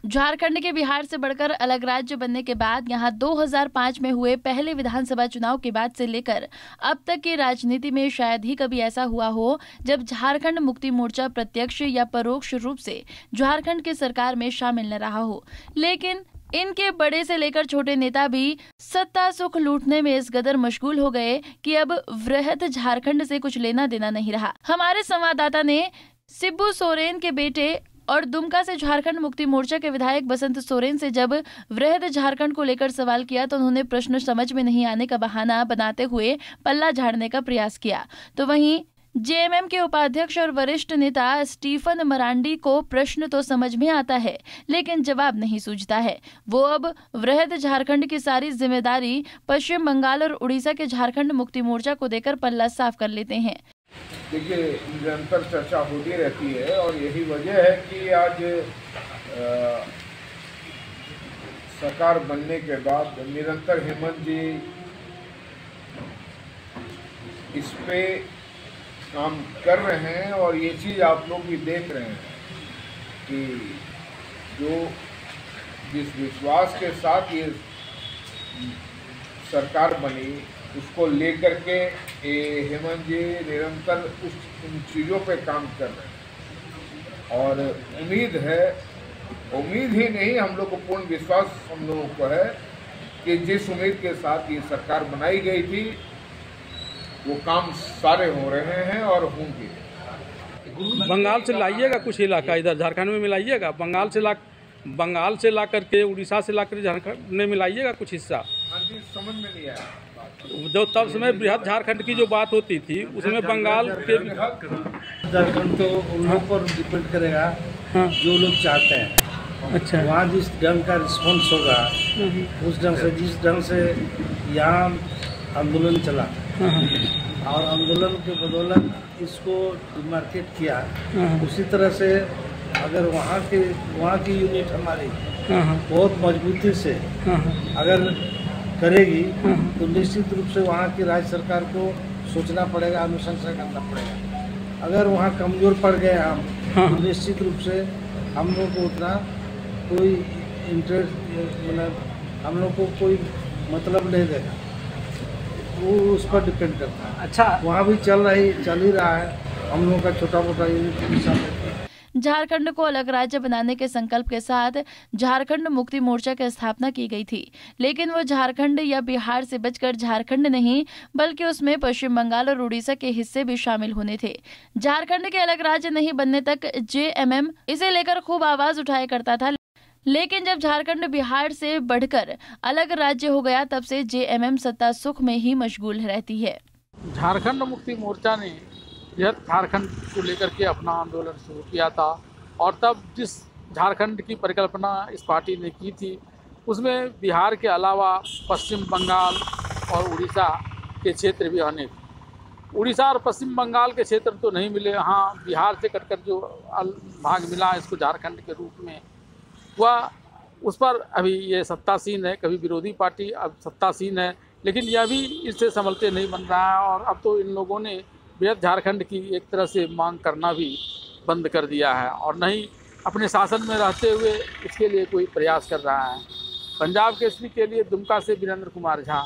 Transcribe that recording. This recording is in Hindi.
झारखंड के बिहार से बढ़कर अलग राज्य बनने के बाद यहां 2005 में हुए पहले विधानसभा चुनाव के बाद से लेकर अब तक की राजनीति में शायद ही कभी ऐसा हुआ हो जब झारखंड मुक्ति मोर्चा प्रत्यक्ष या परोक्ष रूप से झारखंड की सरकार में शामिल न रहा हो। लेकिन इनके बड़े से लेकर छोटे नेता भी सत्ता सुख लूटने में इस कदर मशगूल हो गए कि अब वृहत झारखंड से कुछ लेना देना नहीं रहा। हमारे संवाददाता ने शिबू सोरेन के बेटे और दुमका से झारखंड मुक्ति मोर्चा के विधायक बसंत सोरेन से जब वृहद झारखंड को लेकर सवाल किया तो उन्होंने प्रश्न समझ में नहीं आने का बहाना बनाते हुए पल्ला झाड़ने का प्रयास किया। तो वहीं जेएमएम के उपाध्यक्ष और वरिष्ठ नेता स्टीफन मरांडी को प्रश्न तो समझ में आता है लेकिन जवाब नहीं सूझता है। वो अब वृहद झारखंड की सारी जिम्मेदारी पश्चिम बंगाल और उड़ीसा के झारखंड मुक्ति मोर्चा को देकर पल्ला साफ कर लेते हैं। देखिए, निरंतर चर्चा होती रहती है और यही वजह है कि आज सरकार बनने के बाद निरंतर हेमंत जी इस पे काम कर रहे हैं और ये चीज़ आप लोग भी देख रहे हैं कि जिस विश्वास के साथ ये सरकार बनी उसको लेकर के हेमंत जी निरंतर उन चीज़ों पे काम कर रहे हैं और उम्मीद ही नहीं, हम लोग को पूर्ण विश्वास हम लोगों को है कि जिस उम्मीद के साथ ये सरकार बनाई गई थी वो काम सारे हो रहे हैं और होंगे। बंगाल से लाइएगा कुछ इलाका इधर झारखंड में मिलाइएगा, बंगाल से ला करके उड़ीसा से ला कर झारखंड में मिलाइएगा कुछ हिस्सा। हाँ जी, समझ में नहीं आया। जो तब समय बृहद झारखंड की जो बात होती थी उसमें बंगाल के झारखंड तो उन लोग पर डिपेंड करेगा। हाँ। जो लोग चाहते हैं। अच्छा। वहाँ जिस ढंग का रिस्पॉन्स होगा उस ढंग से, जिस ढंग से यहाँ आंदोलन चला और आंदोलन के बदौलत इसको मार्केट किया, उसी तरह से अगर वहाँ की यूनिट हमारी बहुत मजबूती से अगर करेगी तो निश्चित रूप से वहाँ की राज्य सरकार को सोचना पड़ेगा, अनुशंसा करना पड़ेगा। अगर वहाँ कमज़ोर पड़ गए हम तो निश्चित रूप से हम लोग को उतना कोई इंटरेस्ट हम लोग को कोई मतलब नहीं देगा, वो उस पर डिपेंड करता है। अच्छा, वहाँ भी चल ही रहा है हम लोगों का छोटा मोटा यूनिट। झारखंड को अलग राज्य बनाने के संकल्प के साथ झारखंड मुक्ति मोर्चा की स्थापना की गई थी, लेकिन वो झारखंड या बिहार से बचकर झारखंड नहीं बल्कि उसमें पश्चिम बंगाल और उड़ीसा के हिस्से भी शामिल होने थे। झारखंड के अलग राज्य नहीं बनने तक जेएमएम इसे लेकर खूब आवाज उठाया करता था, लेकिन जब झारखंड बिहार से बढ़कर अलग राज्य हो गया तब से जेएमएम सत्ता सुख में ही मशगूल रहती है। झारखंड मुक्ति मोर्चा ने यह झारखंड को लेकर के अपना आंदोलन शुरू किया था और तब जिस झारखंड की परिकल्पना इस पार्टी ने की थी उसमें बिहार के अलावा पश्चिम बंगाल और उड़ीसा के क्षेत्र भी आने थे। उड़ीसा और पश्चिम बंगाल के क्षेत्र तो नहीं मिले, हाँ बिहार से कटकर जो भाग मिला इसको झारखंड के रूप में, वह उस पर अभी ये सत्तासीन है, कभी विरोधी पार्टी अब सत्तासीन है, लेकिन यह भी इससे संभलते नहीं बन रहा है और अब तो इन लोगों ने वृहद झारखंड की एक तरह से मांग करना भी बंद कर दिया है और नहीं अपने शासन में रहते हुए इसके लिए कोई प्रयास कर रहा है। पंजाब केसरी के लिए दुमका से वीरेंद्र कुमार झा।